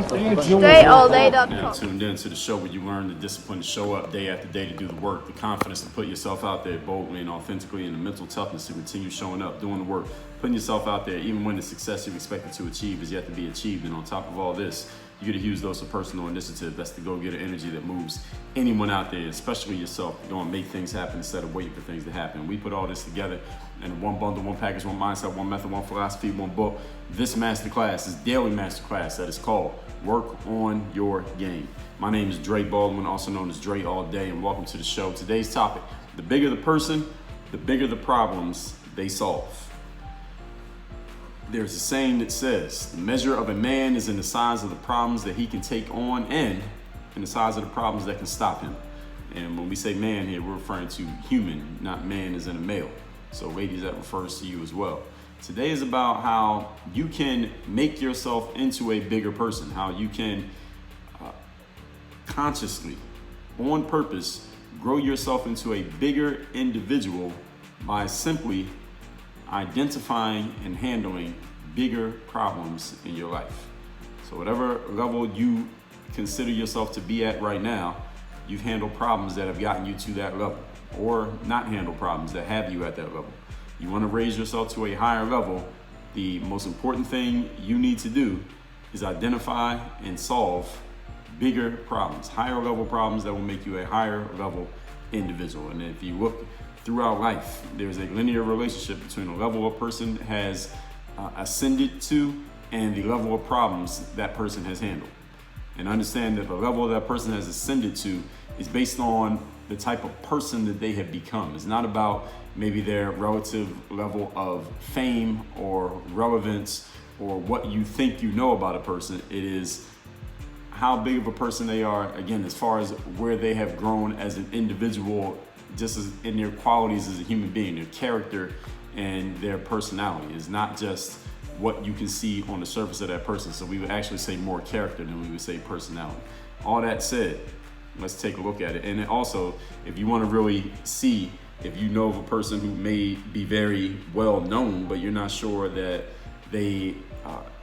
DreAllDay.com. Now tuned in to the show where you learn the discipline to show up day after day to do the work, the confidence to put yourself out there boldly and authentically, and the mental toughness to continue showing up, doing the work, putting yourself out there even when the success you're expected to achieve is yet to be achieved. And on top of all this, you get a huge dose of personal initiative. That's the go-getter energy that moves anyone out there, especially yourself, to go and make things happen instead of waiting for things to happen. We put all this together in one bundle, one package, one mindset, one method, one philosophy, one book. This masterclass, this daily masterclass that is called Work on Your Game. My name is Dre Baldwin, also known as Dre All Day, and welcome to the show. Today's topic: the bigger the person, the bigger the problems they solve. There's a saying that says, the measure of a man is in the size of the problems that he can take on and in the size of the problems that can stop him. And when we say man here, we're referring to human, not man as in a male. So ladies, that refers to you as well. Today is about how you can make yourself into a bigger person, how you can consciously, on purpose, grow yourself into a bigger individual by simply identifying and handling bigger problems in your life. So whatever level you consider yourself to be at right now, you've handled problems that have gotten you to that level, or not handled problems that have you at that level. You want to raise yourself to a higher level. The most important thing you need to do is identify and solve bigger problems, higher level problems that will make you a higher level individual. And if you look throughout life, there's a linear relationship between the level a person has ascended to and the level of problems that person has handled. And understand that the level that person has ascended to is based on the type of person that they have become. It's not about maybe their relative level of fame or relevance or what you think you know about a person. It is how big of a person they are, again, as far as where they have grown as an individual, just as in their qualities as a human being, their character and their personality. Is not just what you can see on the surface of that person. So we would actually say more character than we would say personality. All that said, let's take a look at it. And then also, if you want to really see if you know of a person who may be very well known, but you're not sure that they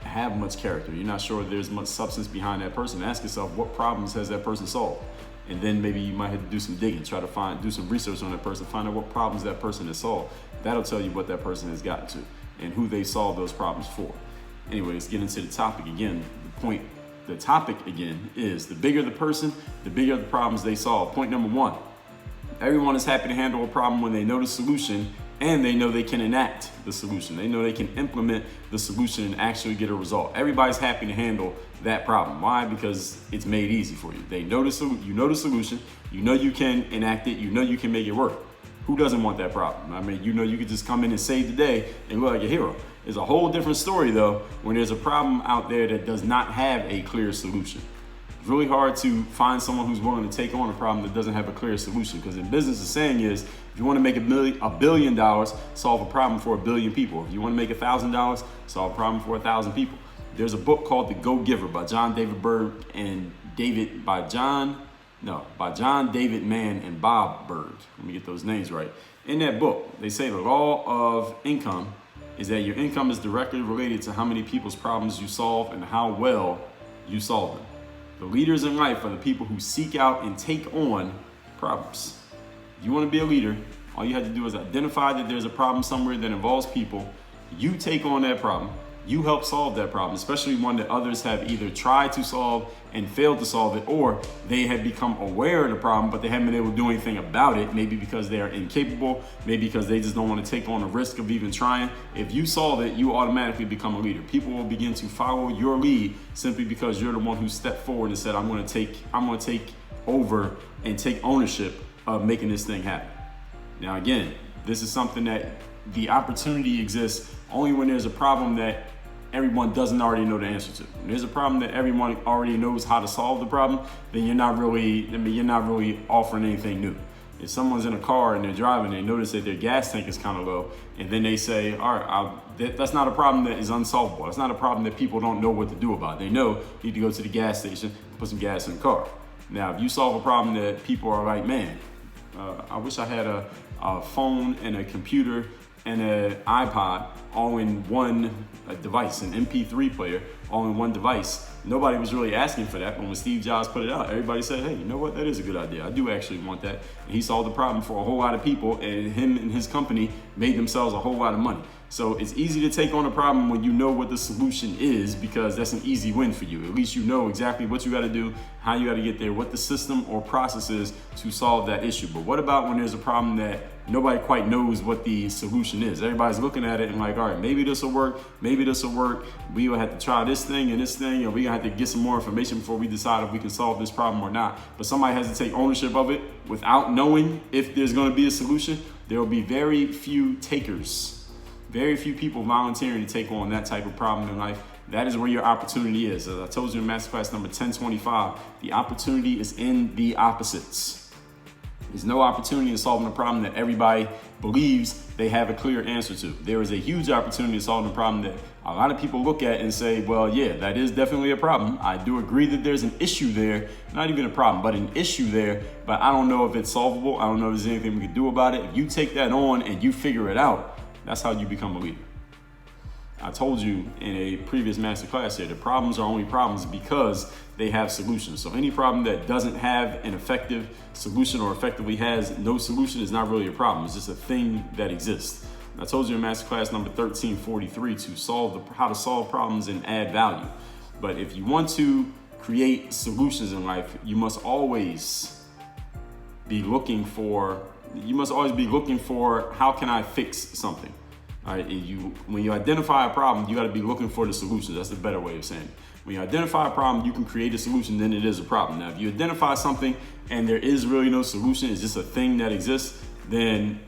have much character, you're not sure there's much substance behind that person, ask yourself, what problems has that person solved? And then maybe you might have to do some digging, try to do some research on that person, find out what problems that person has solved. That'll tell you what that person has gotten to and who they solved those problems for. Anyway, let's get into the topic again. The topic again is the bigger the person, the bigger the problems they solve. Point number one, everyone is happy to handle a problem when they know the solution and they know they can enact the solution. They know they can implement the solution and actually get a result. Everybody's happy to handle that problem. Why? Because it's made easy for you. They know you know the solution, you know you can enact it, you know you can make it work. Who doesn't want that problem? I mean, you know you could just come in and save the day and look like a hero. It's a whole different story though when there's a problem out there that does not have a clear solution. It's really hard to find someone who's willing to take on a problem that doesn't have a clear solution, because in business the saying is, if you want to make $1 billion, solve a problem for 1 billion people. If you want to make $1,000, solve a problem for 1,000 people. There's a book called The Go-Giver by John David Mann and Bob Berg. Let me get those names right. In that book, they say the law of income is that your income is directly related to how many people's problems you solve and how well you solve them. The leaders in life are the people who seek out and take on problems. If you want to be a leader, all you have to do is identify that there's a problem somewhere that involves people. You take on that problem. You help solve that problem, especially one that others have either tried to solve and failed to solve it, or they have become aware of the problem, but they haven't been able to do anything about it, maybe because they are incapable, maybe because they just don't want to take on the risk of even trying. If you solve it, you automatically become a leader. People will begin to follow your lead simply because you're the one who stepped forward and said, I'm going to take over and take ownership of making this thing happen. Now, again, this is something that the opportunity exists only when there's a problem that everyone doesn't already know the answer to. When there's a problem that everyone already knows how to solve the problem, then you're not really offering anything new. If someone's in a car and they're driving, they notice that their gas tank is kind of low, and then they say, all right, that's not a problem that is unsolvable. That's not a problem that people don't know what to do about. They know you need to go to the gas station and put some gas in the car. Now, if you solve a problem that people are like, man, I wish I had a phone and a computer and an iPod all in one device, an MP3 player all in one device. Nobody was really asking for that, but when Steve Jobs put it out, everybody said, hey, you know what, that is a good idea. I do actually want that. And he solved the problem for a whole lot of people, and him and his company made themselves a whole lot of money. So it's easy to take on a problem when you know what the solution is, because that's an easy win for you. At least you know exactly what you got to do, how you got to get there, what the system or process is to solve that issue. But what about when there's a problem that nobody quite knows what the solution is? Everybody's looking at it and like, all right, maybe this will work, maybe this will work. We will have to try this thing and this thing, and we're gonna have to get some more information before we decide if we can solve this problem or not. But somebody has to take ownership of it without knowing if there's gonna be a solution. There will be very few takers. Very few people volunteering to take on that type of problem in life. That is where your opportunity is. As I told you in masterclass number 1025, the opportunity is in the opposites. There's no opportunity in solving a problem that everybody believes they have a clear answer to. There is a huge opportunity in solving a problem that a lot of people look at and say, well, yeah, that is definitely a problem. I do agree that there's an issue there, not even a problem, but an issue there, but I don't know if it's solvable. I don't know if there's anything we can do about it. If you take that on and you figure it out, that's how you become a leader. I told you in a previous masterclass here, the problems are only problems because they have solutions. So any problem that doesn't have an effective solution or effectively has no solution is not really a problem. It's just a thing that exists. And I told you in masterclass number 1343 how to solve problems and add value. But if you want to create solutions in life, you must always be looking for how can I fix something. All right, when you identify a problem, you got to be looking for the solution. That's the better way of saying it. When you identify a problem, you can create a solution, then it is a problem. Now, if you identify something and there is really no solution, it's just a thing that exists, then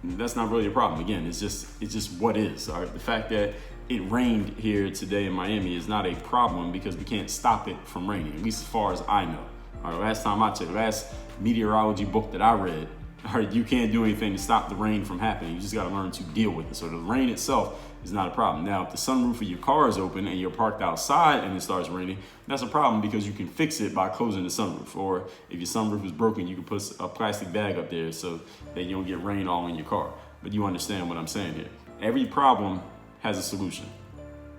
that's not really a problem. Again, it's just what is. All right, the fact that it rained here today in Miami is not a problem because we can't stop it from raining, at least as far as I know. All right, last meteorology book that I read, all right, you can't do anything to stop the rain from happening. You just got to learn to deal with it. So the rain itself is not a problem. Now, if the sunroof of your car is open and you're parked outside and it starts raining, that's a problem because you can fix it by closing the sunroof. Or if your sunroof is broken, you can put a plastic bag up there so that you don't get rain all in your car. But you understand what I'm saying here. Every problem has a solution.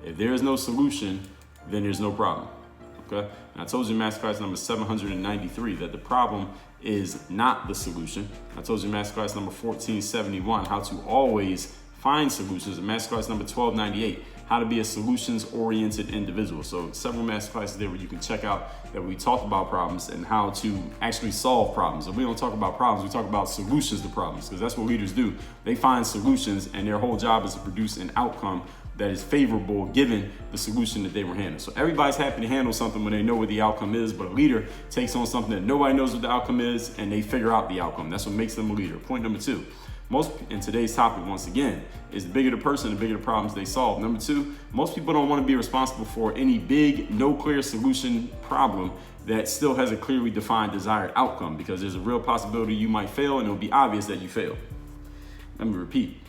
If there is no solution, then there's no problem. Okay? And I told you in masterclass number 793 that the problem is not the solution. I told you in masterclass number 1471 how to always find solutions. In masterclass number 1298, how to be a solutions-oriented individual. So several masterclasses there where you can check out that we talked about problems and how to actually solve problems. And we don't talk about problems, we talk about solutions to problems, because that's what leaders do. They find solutions and their whole job is to produce an outcome that is favorable given the solution that they were handling. So everybody's happy to handle something when they know what the outcome is, but a leader takes on something that nobody knows what the outcome is and they figure out the outcome. That's what makes them a leader. Point number two, in today's topic, once again, is the bigger the person, the bigger the problems they solve. Number two, most people don't want to be responsible for any big, no clear solution problem that still has a clearly defined desired outcome, because there's a real possibility you might fail and it'll be obvious that you failed. Let me repeat.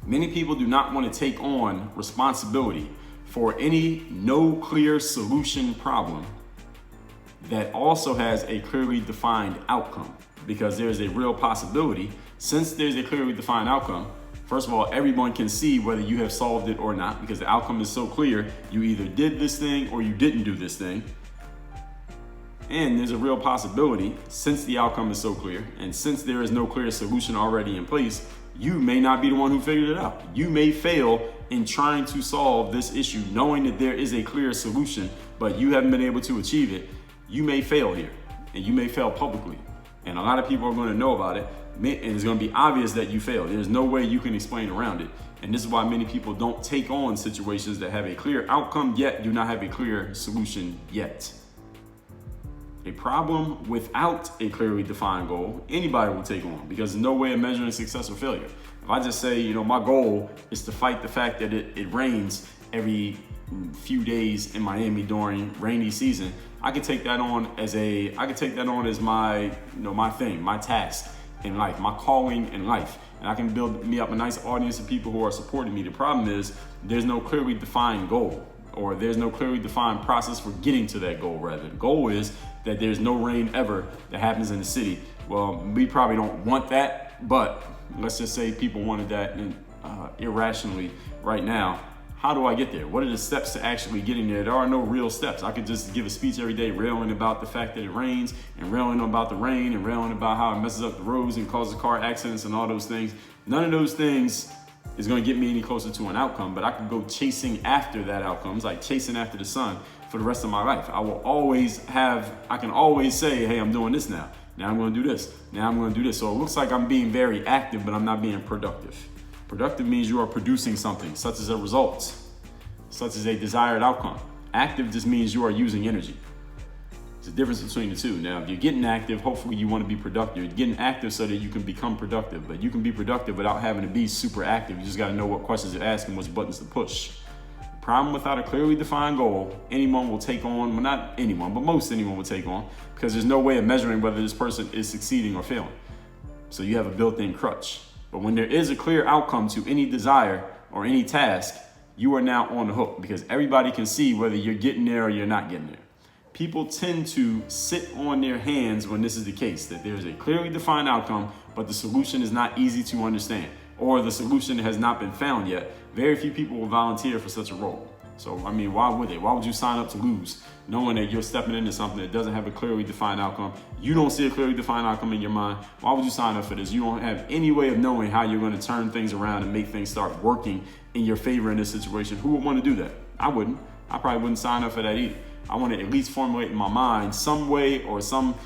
Many people do not want to take on responsibility for any no clear solution problem that also has a clearly defined outcome, because there's a real possibility, since there's a clearly defined outcome, first of all, everyone can see whether you have solved it or not, because the outcome is so clear. You either did this thing or you didn't do this thing. And there's a real possibility, since the outcome is so clear and since there is no clear solution already in place, you may not be the one who figured it out. You may fail in trying to solve this issue, knowing that there is a clear solution, but you haven't been able to achieve it. You may fail here, and you may fail publicly. And a lot of people are going to know about it, and it's going to be obvious that you failed. There's no way you can explain around it. And this is why many people don't take on situations that have a clear outcome yet do not have a clear solution yet. A problem without a clearly defined goal, anybody will take on, because there's no way of measuring success or failure. If I just say, my goal is to fight the fact that it rains every few days in Miami during rainy season, I could take that on as my, my thing, my task in life, my calling in life. And I can build me up a nice audience of people who are supporting me. The problem is there's no clearly defined goal, or there's no clearly defined process for getting to that goal. Rather, the goal is that there's no rain ever that happens in the city. Well, we probably don't want that, but let's just say people wanted that irrationally right now. How do I get there? What are the steps to actually getting there? There are no real steps. I could just give a speech every day railing about the fact that it rains and railing about the rain and railing about how it messes up the roads and causes car accidents and all those things. None of those things is going to get me any closer to an outcome, but I can go chasing after that outcome. It's like chasing after the sun for the rest of my life. I can always say, hey, I'm doing this now. Now I'm going to do this. Now I'm going to do this. So it looks like I'm being very active, but I'm not being productive. Productive means you are producing something, such as a result, such as a desired outcome. Active just means you are using energy. There's a difference between the two. Now, if you're getting active, hopefully you want to be productive. You're getting active so that you can become productive, but you can be productive without having to be super active. You just got to know what questions to ask and which buttons to push. The problem without a clearly defined goal, anyone will take on, well, not anyone, but most anyone will take on, because there's no way of measuring whether this person is succeeding or failing. So you have a built-in crutch. But when there is a clear outcome to any desire or any task, you are now on the hook because everybody can see whether you're getting there or you're not getting there. People tend to sit on their hands when this is the case, that there's a clearly defined outcome, but the solution is not easy to understand, or the solution has not been found yet. Very few people will volunteer for such a role. So, I mean, why would they? Why would you sign up to lose, knowing that you're stepping into something that doesn't have a clearly defined outcome? You don't see a clearly defined outcome in your mind. Why would you sign up for this? You don't have any way of knowing how you're going to turn things around and make things start working in your favor in this situation. Who would want to do that? I wouldn't. I probably wouldn't sign up for that either. I want to at least formulate in my mind some way or some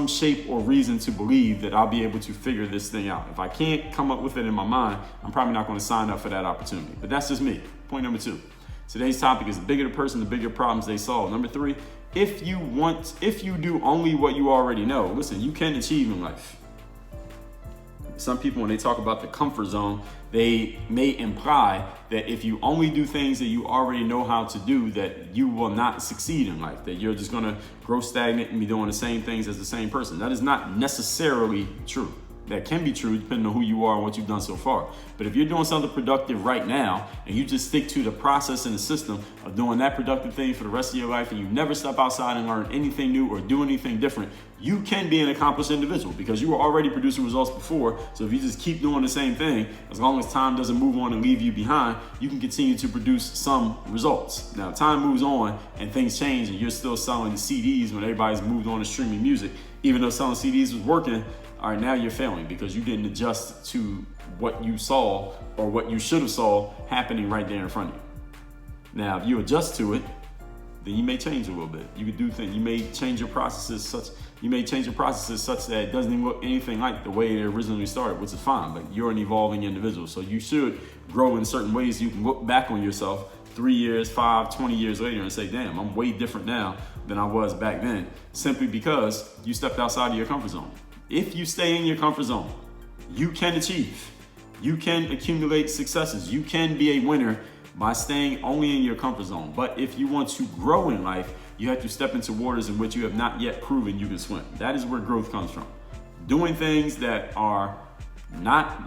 shape or reason to believe that I'll be able to figure this thing out. If I can't come up with it in my mind, I'm probably not going to sign up for that opportunity. But that's just me. Point number 2. Today's topic is the bigger the person, the bigger problems they solve. Number 3, if you do only what you already know, listen, you can achieve in life. Some people, when they talk about the comfort zone, they may imply that if you only do things that you already know how to do, that you will not succeed in life, that you're just going to grow stagnant and be doing the same things as the same person. That is not necessarily true. That can be true depending on who you are and what you've done so far. But if you're doing something productive right now and you just stick to the process and the system of doing that productive thing for the rest of your life and you never step outside and learn anything new or do anything different, you can be an accomplished individual because you were already producing results before. So if you just keep doing the same thing, as long as time doesn't move on and leave you behind, you can continue to produce some results. Now, time moves on and things change and you're still selling CDs when everybody's moved on to streaming music. Even though selling CDs was working, all right, now you're failing because you didn't adjust to what you saw or what you should have saw happening right there in front of you. Now, if you adjust to it, then you may change a little bit. You could do things. You may change your processes such that it doesn't even look anything like the way it originally started, which is fine. But you're an evolving individual, so you should grow in certain ways. You can look back on yourself 3 years, 5, 20 years later and say, damn, I'm way different now than I was back then, simply because you stepped outside of your comfort zone. If you stay in your comfort zone, you can achieve. You can accumulate successes. You can be a winner by staying only in your comfort zone. But if you want to grow in life, you have to step into waters in which you have not yet proven you can swim. That is where growth comes from. Doing things that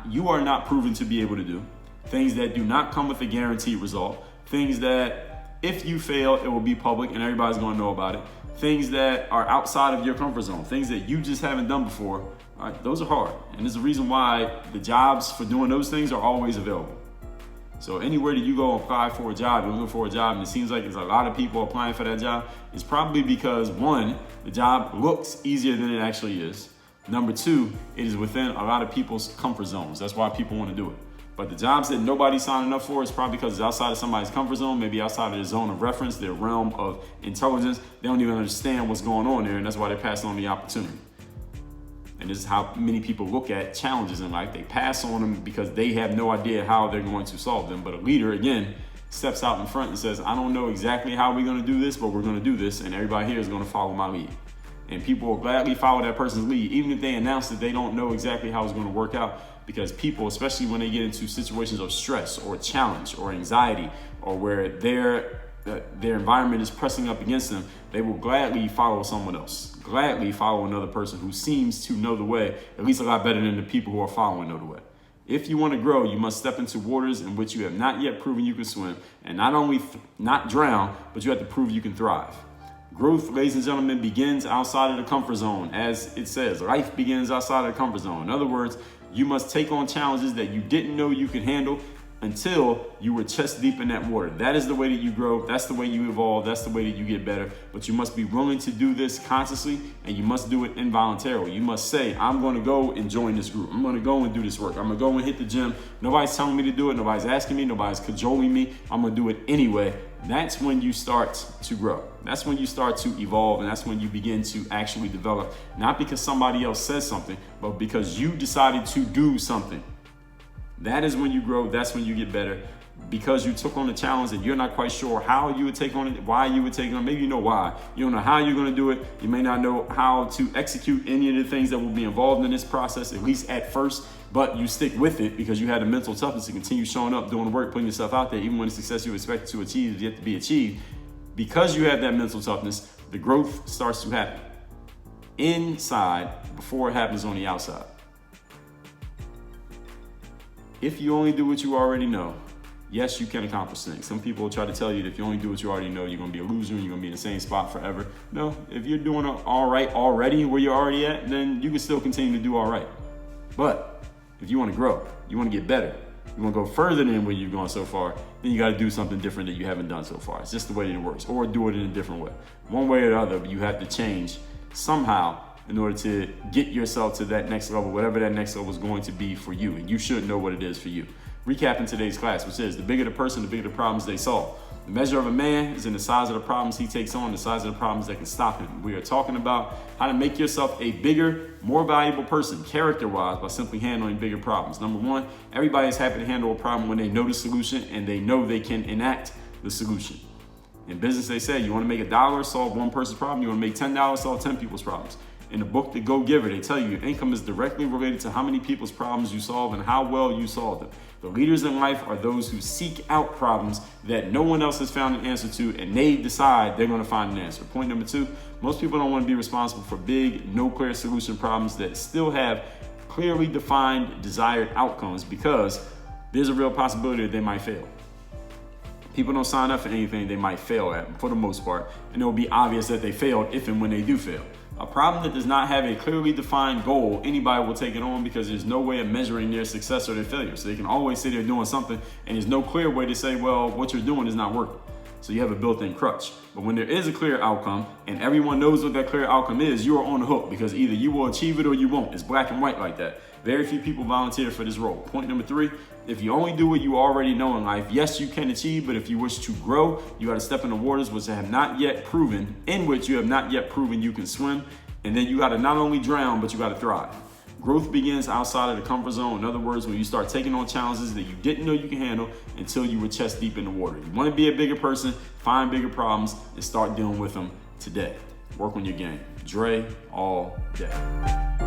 you are not proven to be able to do, things that do not come with a guaranteed result, things that if you fail, it will be public and everybody's going to know about it. Things that are outside of your comfort zone, things that you just haven't done before, all right, those are hard. And there's a reason why the jobs for doing those things are always available. So anywhere that you go apply for a job, you're looking for a job, and it seems like there's a lot of people applying for that job, it's probably because 1, the job looks easier than it actually is. Number 2, it is within a lot of people's comfort zones. That's why people want to do it. But the jobs that nobody's signing up for is probably because it's outside of somebody's comfort zone, maybe outside of their zone of reference, their realm of intelligence. They don't even understand what's going on there, and that's why they pass on the opportunity. And this is how many people look at challenges in life. They pass on them because they have no idea how they're going to solve them. But a leader, again, steps out in front and says, I don't know exactly how we're going to do this, but we're going to do this, and everybody here is going to follow my lead. And people will gladly follow that person's lead, even if they announce that they don't know exactly how it's going to work out. Because people, especially when they get into situations of stress or challenge or anxiety or where their environment is pressing up against them, they will gladly follow someone else, gladly follow another person who seems to know the way, at least a lot better than the people who are following know the way. If you want to grow, you must step into waters in which you have not yet proven you can swim, and not only not drown, but you have to prove you can thrive. Growth, ladies and gentlemen, begins outside of the comfort zone. As it says, life begins outside of the comfort zone. In other words, You must take on challenges that you didn't know you could handle until you were chest deep in that water. That is the way that you grow. That's the way you evolve. That's the way that you get better. But you must be willing to do this consciously, and you must do it involuntarily. You must say, I'm going to go and join this group. I'm going to go and do this work. I'm going to go and hit the gym. Nobody's telling me to do it. Nobody's asking me. Nobody's cajoling me. I'm going to do it anyway. That's when you start to grow. That's when you start to evolve, and that's when you begin to actually develop. Not because somebody else says something, but because you decided to do something. That is when you grow. That's when you get better, because you took on a challenge and you're not quite sure how you would take on it, why you would take it on. Maybe you know why. You don't know how you're going to do it. You may not know how to execute any of the things that will be involved in this process, at least at first, but you stick with it because you had the mental toughness to continue showing up, doing the work, putting yourself out there, even when the success you expect to achieve is yet to be achieved. Because you have that mental toughness, the growth starts to happen inside before it happens on the outside. If you only do what you already know, yes, you can accomplish things. Some people will try to tell you that if you only do what you already know, you're going to be a loser and you're going to be in the same spot forever. No, if you're doing all right already where you're already at, then you can still continue to do all right. But if you want to grow, you want to get better, you want to go further than where you've gone so far, then you got to do something different that you haven't done so far. It's just the way that it works, or do it in a different way. One way or the other, but you have to change somehow in order to get yourself to that next level, whatever that next level is going to be for you. And you should know what it is for you. Recapping today's class, which is the bigger the person, the bigger the problems they solve. The measure of a man is in the size of the problems he takes on, the size of the problems that can stop him. We are talking about how to make yourself a bigger, more valuable person, character-wise, by simply handling bigger problems. Number one, everybody is happy to handle a problem when they know the solution and they know they can enact the solution. In business, they say you want to make $1, solve one person's problem. You want to make $10, solve 10 people's problems. In the book, The Go-Giver, they tell you your income is directly related to how many people's problems you solve and how well you solve them. The leaders in life are those who seek out problems that no one else has found an answer to, and they decide they're going to find an answer. Point number two, most people don't want to be responsible for big, no clear solution problems that still have clearly defined desired outcomes, because there's a real possibility that they might fail. People don't sign up for anything they might fail at, for the most part, and it will be obvious that they failed if and when they do fail. A problem that does not have a clearly defined goal, anybody will take it on because there's no way of measuring their success or their failure. So they can always say they're doing something, and there's no clear way to say, well, what you're doing is not working. So you have a built-in crutch. But when there is a clear outcome and everyone knows what that clear outcome is, you are on the hook, because either you will achieve it or you won't. It's black and white like that. Very few people volunteer for this role. Point number three, if you only do what you already know in life, yes, you can achieve, but if you wish to grow, you got to step in the waters which have not yet proven, in which you have not yet proven you can swim. And then you got to not only drown, but you got to thrive. Growth begins outside of the comfort zone. In other words, when you start taking on challenges that you didn't know you can handle until you were chest deep in the water. You want to be a bigger person, find bigger problems, and start dealing with them today. Work on your game. Dre all day.